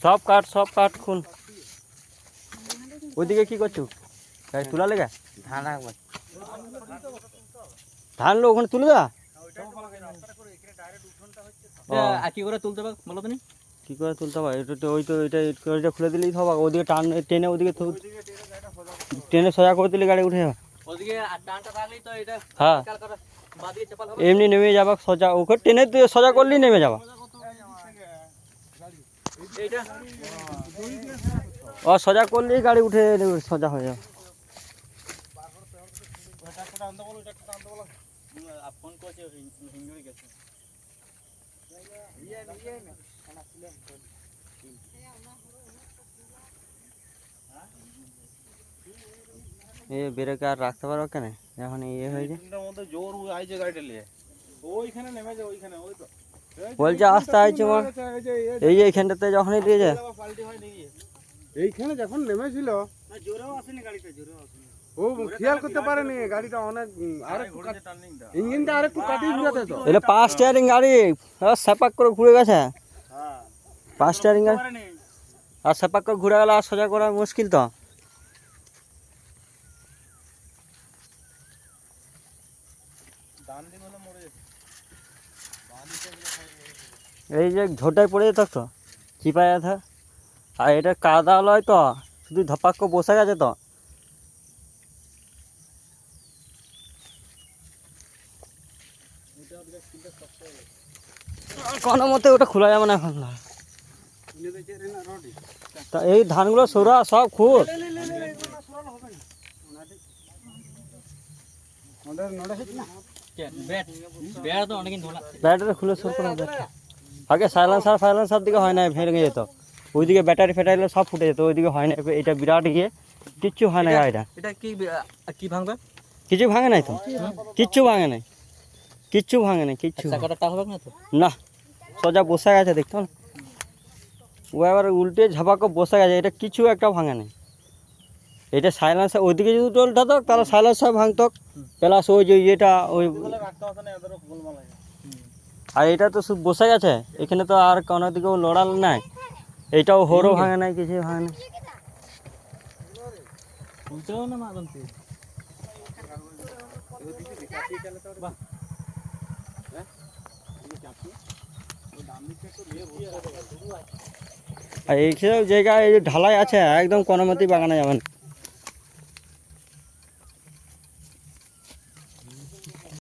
সব কাট খুন। ওইদিকে কি করছো? তুলা লেগে ধান রাখবো। ধান লো ওখানে তুলে দা। কি করে তুলতে হবে বলো তুমি? কি করে তুলতে হবে? এটা খুলে দিলেই হবে। ওদিকে টান টেনে ওদিকে টেনে সোজা করে দিলে গাড়ি উঠে যাবে। ওদিকে টানটা থাকলেই তো এটা হ্যাঁ বাদিয়ে চাপাল হবে। এমনি নেমে যাবা সোজা। ওকে টেনে সোজা করলেই নেমে যাবা। এইটা ও সোজা করলেই গাড়ি উঠে সোজা হয়ে যাবে। ফোন করছে হিঙ্গুড়ি গেছে। ব্রেক আর রাখতে পারো কেন এখন হয়েছে? জোর আইছে গাড়িটা নিয়ে ওইখানে নেমে যায়। ওইখানে ওই তো বলছে আসতে আইছে এই যে এইখানটাতে যখনই দিয়ে যায় এইখানে যখন নেমেছিল জোরেও আসেনি গাড়িটা, জোরেও আসেনি। ও খেয়াল করতে পারেনি গাড়িটা অনেক ইঞ্জিনটা আরেকটু কাটিয়ে ঘুরাতে তো। এটা 5 স্টিয়ারিং গাড়ি স্যাপাক করে ঘুরে গেছে। 5 স্টিয়ারিং গাড়ি আর স্যাপাক করে ঘুরে গেলে আর সোজা করা মুশকিল তো। এই যে ঝোটায় পড়ে যেত তো চিপায় যেত। আর এটা কাদা লয় তো, শুধু ধপাক করে বসে গেছে তো। কোনো মতে ওটা খোলা যাবে না এখন। তা এই ধানগুলো সরা সব খুব ব্যাটারি খুলে সর করা। আগে সাইলেন্সার দিকে হয় না, ভেঙে যেত। ওইদিকে ব্যাটারি ফেটারিগুলো সব ফুটে যেত, ওইদিকে হয় না। এটা বিরাট গিয়ে কিচ্ছু হয় না গাড়িটা। এটা কি ভাঙবে? কিছু ভাঙে নাই তো, কিচ্ছু ভাঙে নাই, কিচ্ছু ভাঙে নাই, কিচ্ছু না। সোজা বসে গেছে দেখতো না। ও এবার উল্টে ঝাপাকে বসে গেছে। এটা কিছু একটা ভাঙে নাই। এটা সাইলেন্সার ওইদিকে যদি টোলটা থাক তাহলে সাইলেন্সার ভাঙত প্লাস ওই যে ইয়েটা ওই। আর এটা তো শুধু বসে গেছে এখানে, তো আর কোনো দিকেও লড়াল নাই। এইটাও হরও ভাঙে নাই, কিছু ভাঙে নাই। আর এইসব জায়গায় এই যে ঢালাই আছে একদম কোনো মতেই বাগানো যাবে না।